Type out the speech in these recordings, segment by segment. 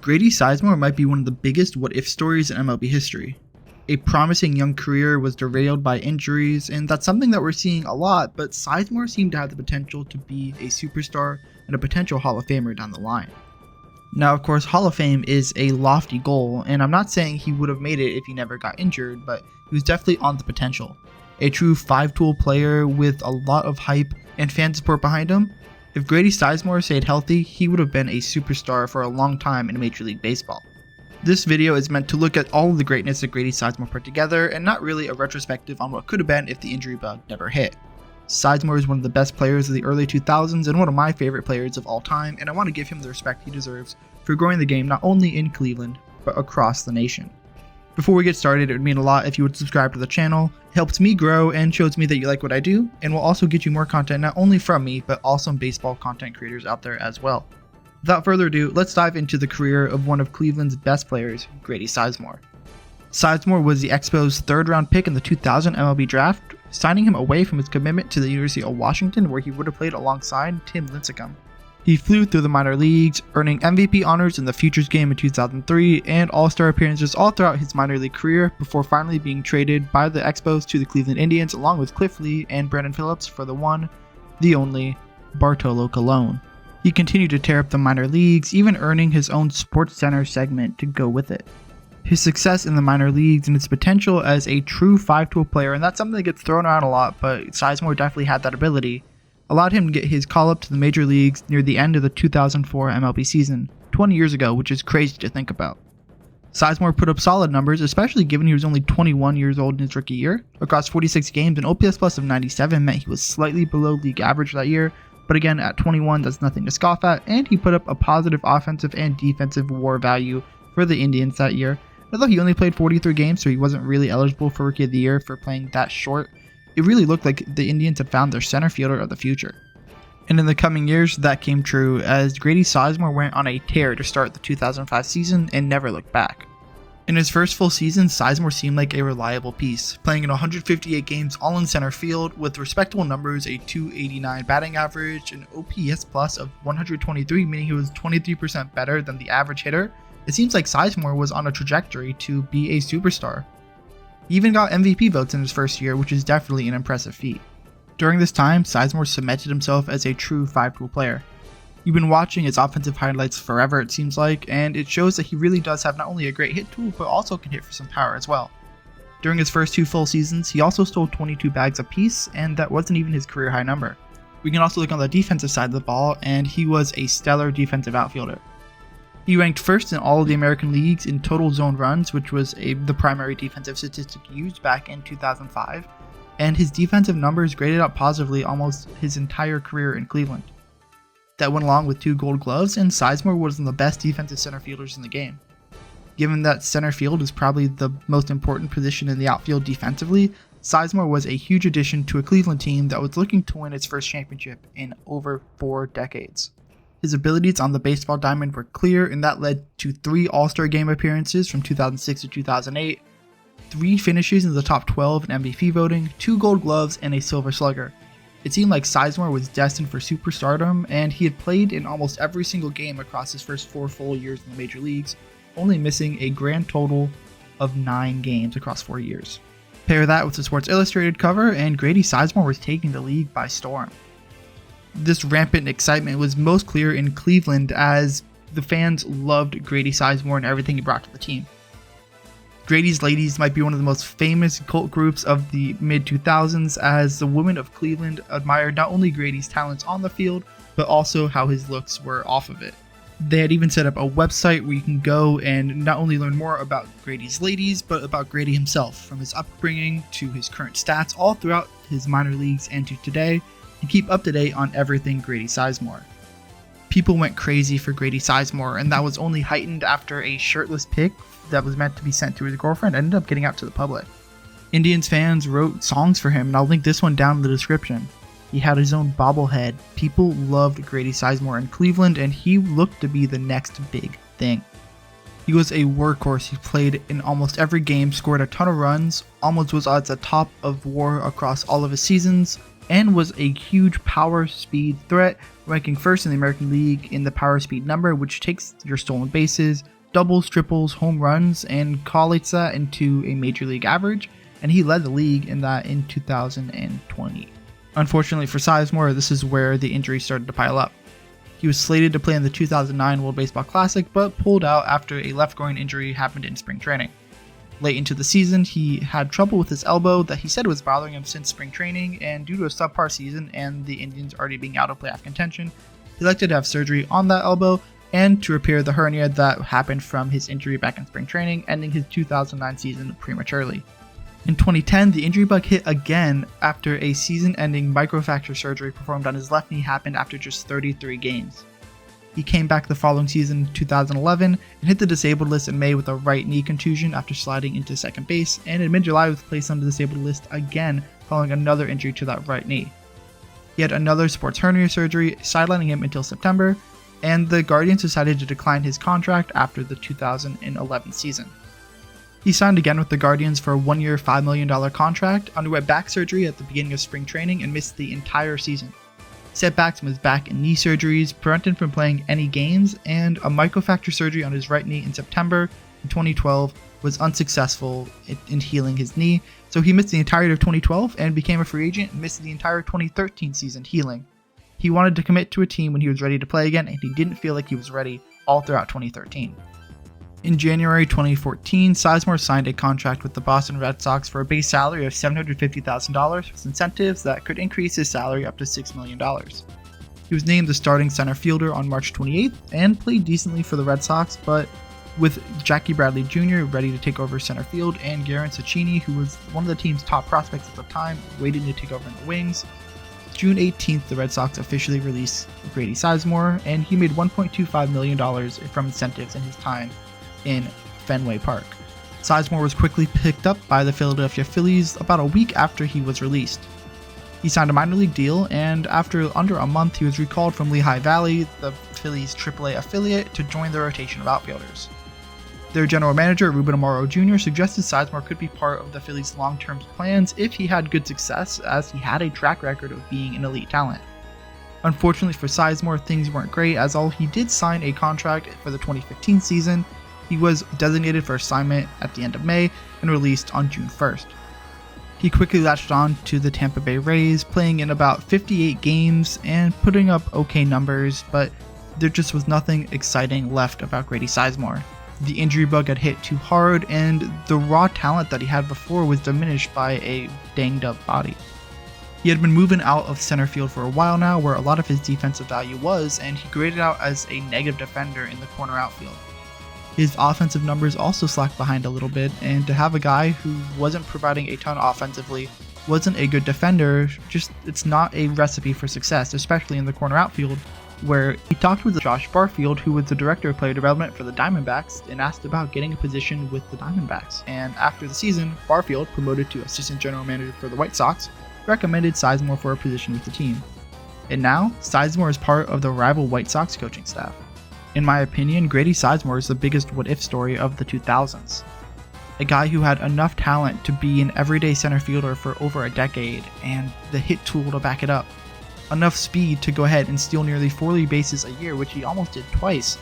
Grady Sizemore might be one of the biggest what-if stories in MLB history. A promising young career was derailed by injuries, and that's something that we're seeing a lot, but Sizemore seemed to have the potential to be a superstar and a potential Hall of Famer down the line. Now, of course, Hall of Fame is a lofty goal, and I'm not saying he would have made it if he never got injured, but he was definitely on the potential. A true five-tool player with a lot of hype and fan support behind him. If Grady Sizemore stayed healthy, he would have been a superstar for a long time in Major League Baseball. This video is meant to look at all of the greatness that Grady Sizemore put together, and not really a retrospective on what could have been if the injury bug never hit. Sizemore is one of the best players of the early 2000s and one of my favorite players of all time, and I want to give him the respect he deserves for growing the game not only in Cleveland, but across the nation. Before we get started, it would mean a lot if you would subscribe to the channel. It helps me grow and shows me that you like what I do, and will also get you more content not only from me, but also baseball content creators out there as well. Without further ado, let's dive into the career of one of Cleveland's best players, Grady Sizemore. Sizemore was the Expos' third-round pick in the 2000 MLB draft, signing him away from his commitment to the University of Washington, where he would have played alongside Tim Lincecum. He flew through the minor leagues, earning MVP honors in the Futures game in 2003 and All-Star appearances all throughout his minor league career before finally being traded by the Expos to the Cleveland Indians along with Cliff Lee and Brandon Phillips for the one, the only, Bartolo Colon. He continued to tear up the minor leagues, even earning his own SportsCenter segment to go with it. His success in the minor leagues and his potential as a true five-tool player, and that's something that gets thrown around a lot, but Sizemore definitely had that ability, allowed him to get his call up to the major leagues near the end of the 2004 MLB season, 20 years ago, which is crazy to think about. Sizemore put up solid numbers, especially given he was only 21 years old in his rookie year. Across 46 games, an OPS plus of 97 meant he was slightly below league average that year, but again, at 21, that's nothing to scoff at, and he put up a positive offensive and defensive WAR value for the Indians that year. Although he only played 43 games, so he wasn't really eligible for Rookie of the Year for playing that short, it really looked like the Indians had found their center fielder of the future. And in the coming years, that came true, as Grady Sizemore went on a tear to start the 2005 season and never looked back. In his first full season, Sizemore seemed like a reliable piece, playing in 158 games all in center field with respectable numbers, a .289 batting average, an OPS plus of 123, meaning he was 23% better than the average hitter. It seems like Sizemore was on a trajectory to be a superstar. He even got MVP votes in his first year, which is definitely an impressive feat. During this time, Sizemore cemented himself as a true five-tool player. You've been watching his offensive highlights forever, it seems like, and it shows that he really does have not only a great hit tool, but also can hit for some power as well. During his first two full seasons, he also stole 22 bags apiece, and that wasn't even his career high number. We can also look on the defensive side of the ball, and he was a stellar defensive outfielder. He ranked first in all of the American leagues in total zone runs, which was the primary defensive statistic used back in 2005, and his defensive numbers graded out positively almost his entire career in Cleveland. That went along with 2 Gold Gloves, and Sizemore was one of the best defensive center fielders in the game. Given that center field is probably the most important position in the outfield defensively, Sizemore was a huge addition to a Cleveland team that was looking to win its first championship in over 4 decades. His abilities on the baseball diamond were clear, and that led to 3 All-Star Game appearances from 2006 to 2008, 3 finishes in the top 12 in MVP voting, 2 Gold Gloves, and a Silver Slugger. It seemed like Sizemore was destined for superstardom, and he had played in almost every single game across his first 4 full years in the major leagues, only missing a grand total of 9 games across 4 years. Pair that with the Sports Illustrated cover, and Grady Sizemore was taking the league by storm. This rampant excitement was most clear in Cleveland, as the fans loved Grady Sizemore and everything he brought to the team. Grady's Ladies might be one of the most famous cult groups of the mid-2000s, as the women of Cleveland admired not only Grady's talents on the field, but also how his looks were off of it. They had even set up a website where you can go and not only learn more about Grady's Ladies, but about Grady himself, from his upbringing to his current stats all throughout his minor leagues and to today, and keep up to date on everything Grady Sizemore. People went crazy for Grady Sizemore, and that was only heightened after a shirtless pic that was meant to be sent to his girlfriend ended up getting out to the public. Indians fans wrote songs for him, and I'll link this one down in the description. He had his own bobblehead. People loved Grady Sizemore in Cleveland, and he looked to be the next big thing. He was a workhorse. He played in almost every game, scored a ton of runs, almost was at the top of WAR across all of his seasons, and was a huge power speed threat, ranking first in the American League in the power speed number, which takes your stolen bases, doubles, triples, home runs, and collates that into a major league average, and he led the league in that in 2020. Unfortunately for Sizemore, this is where the injuries started to pile up. He was slated to play in the 2009 World Baseball Classic, but pulled out after a left groin injury happened in spring training. Late into the season, he had trouble with his elbow that he said was bothering him since spring training, and due to a subpar season and the Indians already being out of playoff contention, he elected to have surgery on that elbow and to repair the hernia that happened from his injury back in spring training, ending his 2009 season prematurely. In 2010, the injury bug hit again after a season-ending microfracture surgery performed on his left knee happened after just 33 games. He came back the following season in 2011 and hit the disabled list in May with a right knee contusion after sliding into second base, and in mid-July was placed on the disabled list again following another injury to that right knee. He had another sports hernia surgery, sidelining him until September, and the Guardians decided to decline his contract after the 2011 season. He signed again with the Guardians for a one-year, $5 million contract, underwent back surgery at the beginning of spring training, and missed the entire season. Setbacks from his back and knee surgeries prevented him from playing any games, and a microfracture surgery on his right knee in September in 2012 was unsuccessful in healing his knee, so he missed the entirety of 2012 and became a free agent and missed the entire 2013 season healing. He wanted to commit to a team when he was ready to play again, and he didn't feel like he was ready all throughout 2013. In January 2014, Sizemore signed a contract with the Boston Red Sox for a base salary of $750,000 with incentives that could increase his salary up to $6 million. He was named the starting center fielder on March 28th and played decently for the Red Sox, but with Jackie Bradley Jr. ready to take over center field and Garen Cecchini, who was one of the team's top prospects at the time, waiting to take over in the wings, June 18th, the Red Sox officially released Grady Sizemore, and he made $1.25 million from incentives in his time in Fenway Park. Sizemore was quickly picked up by the Philadelphia Phillies about a week after he was released. He signed a minor league deal, and after under a month he was recalled from Lehigh Valley, the Phillies' AAA affiliate, to join the rotation of outfielders. Their general manager, Ruben Amaro Jr., suggested Sizemore could be part of the Phillies' long-term plans if he had good success, as he had a track record of being an elite talent. Unfortunately for Sizemore, things weren't great, as although he did sign a contract for the 2015 season, he was designated for assignment at the end of May and released on June 1st. He quickly latched on to the Tampa Bay Rays, playing in about 58 games and putting up okay numbers, but there just was nothing exciting left about Grady Sizemore. The injury bug had hit too hard, and the raw talent that he had before was diminished by a danged up body. He had been moving out of center field for a while now, where a lot of his defensive value was, and he graded out as a negative defender in the corner outfield. His offensive numbers also slacked behind a little bit, and to have a guy who wasn't providing a ton offensively, wasn't a good defender, it's not a recipe for success, especially in the corner outfield, where he talked with Josh Barfield, who was the director of player development for the Diamondbacks, and asked about getting a position with the Diamondbacks. And after the season, Barfield, promoted to assistant general manager for the White Sox, recommended Sizemore for a position with the team. And now, Sizemore is part of the rival White Sox coaching staff. In my opinion, Grady Sizemore is the biggest what-if story of the 2000s. A guy who had enough talent to be an everyday center fielder for over a decade, and the hit tool to back it up. Enough speed to go ahead and steal nearly 40 bases a year, which he almost did twice,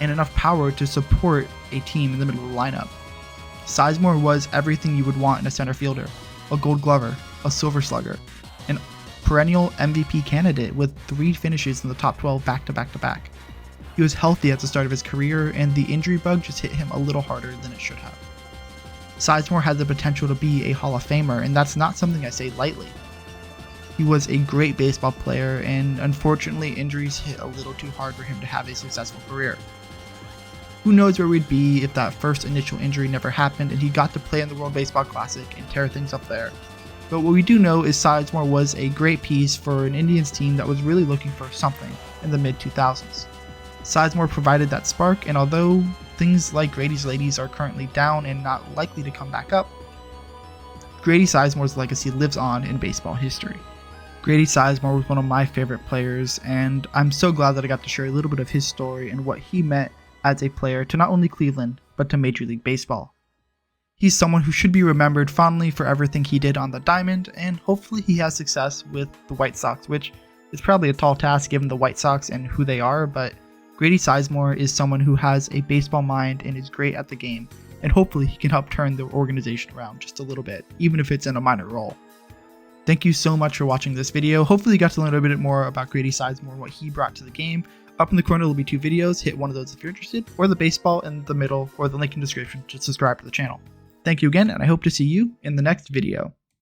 and enough power to support a team in the middle of the lineup. Sizemore was everything you would want in a center fielder: a Gold Glover, a Silver Slugger, an perennial MVP candidate with 3 finishes in the top 12 back-to-back-to-back. He was healthy at the start of his career, and the injury bug just hit him a little harder than it should have. Sizemore had the potential to be a Hall of Famer, and that's not something I say lightly. He was a great baseball player, and unfortunately injuries hit a little too hard for him to have a successful career. Who knows where we'd be if that first initial injury never happened and he got to play in the World Baseball Classic and tear things up there. But what we do know is Sizemore was a great piece for an Indians team that was really looking for something in the mid-2000s. Sizemore provided that spark, and although things like Grady's Ladies are currently down and not likely to come back up, Grady Sizemore's legacy lives on in baseball history. Grady Sizemore was one of my favorite players, and I'm so glad that I got to share a little bit of his story and what he meant as a player to not only Cleveland, but to Major League Baseball. He's someone who should be remembered fondly for everything he did on the diamond, and hopefully he has success with the White Sox, which is probably a tall task given the White Sox and who they are, but Grady Sizemore is someone who has a baseball mind and is great at the game, and hopefully he can help turn the organization around just a little bit, even if it's in a minor role. Thank you so much for watching this video. Hopefully you got to learn a bit more about Grady Sizemore and what he brought to the game. Up in the corner will be 2 videos, hit one of those if you're interested, or the baseball in the middle, or the link in the description to subscribe to the channel. Thank you again, and I hope to see you in the next video.